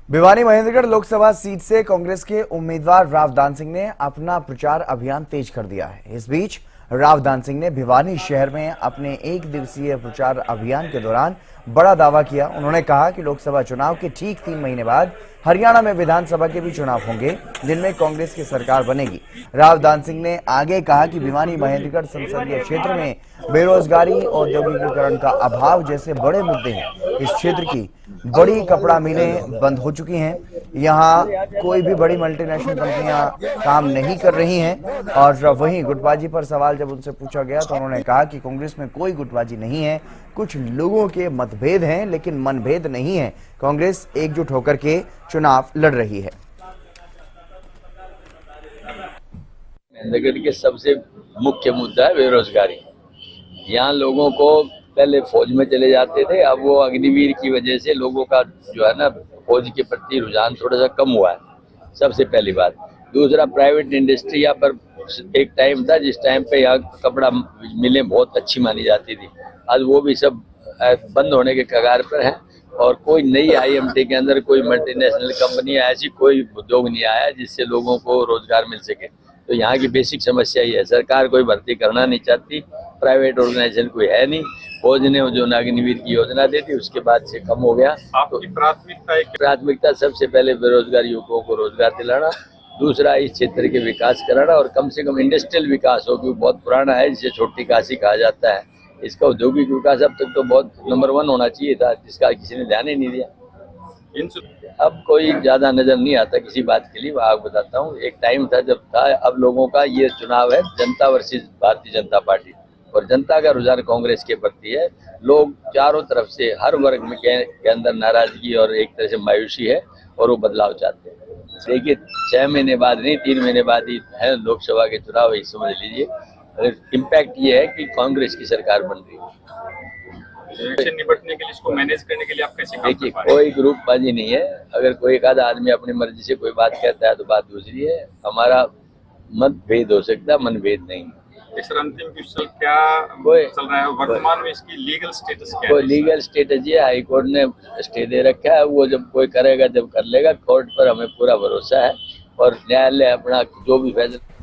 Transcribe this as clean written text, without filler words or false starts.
Bhiwani Mahendragarh Lok Sabha seat से कांग्रेस के उम्मीदवार राव दान सिंह ने अपना प्रचार अभियान तेज कर दिया है। इस बीच राव दान सिंह ने भिवानी शहर में अपने एक दिवसीय प्रचार अभियान के दौरान बड़ा दावा किया। उन्होंने कहा कि लोकसभा चुनाव के ठीक 3 महीने बाद हरियाणा में विधानसभा के भी चुनाव होंगे, जिनमें कांग्रेस की सरकार बनेगी। राव दान सिंह ने आगे कहा कि भिवानी महेंद्रगढ़ संसदीय क्षेत्र में बेरोजगारी, औद्योगिकीकरण का अभाव जैसे बड़े मुद्दे हैं। इस क्षेत्र की बड़ी कपड़ा मिलें बंद हो चुकी हैं। यहाँ कोई भी बड़ी मल्टीनेशनल कंपनियां काम नहीं कर रही हैं। और वहीं गुटबाजी पर सवाल जब उनसे पूछा गया तो उन्होंने कहा कि कांग्रेस में कोई गुटबाजी नहीं है, कुछ लोगों के मतभेद हैं लेकिन मनभेद नहीं है। कांग्रेस एकजुट होकर के चुनाव लड़ रही है। महेंद्रगढ़ के सबसे मुख्य मुद्दा है बेरोजगारी। यहाँ लोगों को पहले फौज में चले जाते थे, अब वो अग्निवीर की वजह से लोगों का जो है ना फौज के प्रति रुझान थोड़ा सा कम हुआ है, सबसे पहली बात। दूसरा, प्राइवेट इंडस्ट्री यहाँ पर एक टाइम था जिस टाइम पे यहाँ कपड़ा मिलें बहुत अच्छी मानी जाती थी, आज वो भी सब बंद होने के कगार पर है। और कोई नई आईएमटी के अंदर कोई मल्टीनेशनल कंपनी ऐसी कोई उद्योग नहीं आया जिससे लोगों को रोजगार मिल सके। तो यहाँ की बेसिक समस्या ही है, सरकार कोई भर्ती करना नहीं चाहती, प्राइवेट ऑर्गेनाइजेशन कोई है नहीं। फौज ने जो अग्निवीर की योजना दी थी उसके बाद से कम हो गया। आपकी प्राथमिकता सबसे पहले बेरोजगार युवकों को रोजगार दिलाना, दूसरा इस क्षेत्र के विकास कराना और कम से कम इंडस्ट्रियल विकास हो, क्योंकि बहुत पुराना है जिसे छोटी काशी कहा जाता है। इसका औद्योगिक विकास अब तक तो बहुत नंबर 1 होना चाहिए था, जिसका किसी ने ध्यान ही नहीं दिया। अब कोई ज्यादा नजर नहीं आता किसी बात के लिए। मैं आपको बताता हूँ, एक टाइम था जब था, अब लोगों का ये चुनाव है जनता वर्सेस भारतीय जनता पार्टी, और जनता का रुझान कांग्रेस के प्रति है। लोग चारों तरफ से हर वर्ग में के अंदर नाराजगी और एक तरह से मायूसी है और वो बदलाव चाहते हैं। देखिए 6 महीने बाद नहीं, 3 महीने बाद ही है लोकसभा के चुनाव, ये समझ लीजिए। इम्पैक्ट ये है कि कांग्रेस की सरकार बन रही है। इलेक्शन निपटने के लिए, इसको मैनेज करने के लिए आप कैसे काम देखिए कोई ग्रुपबाजी नहीं है। अगर कोई एक आधा आदमी अपनी मर्जी से कोई बात कहता है तो बात दूसरी है। हमारा मतभेद हो सकता है, मनभेद नहीं। सर अंतिम क्वेश्चन क्या चल रहा है वर्तमान में, इसकी लीगल स्टेटस क्या है? कोई लीगल स्टेटस ये हाई कोर्ट ने स्टे दे रखा है, वो जब कोई करेगा जब कर लेगा। कोर्ट पर हमें पूरा भरोसा है और न्यायालय अपना जो भी फैसला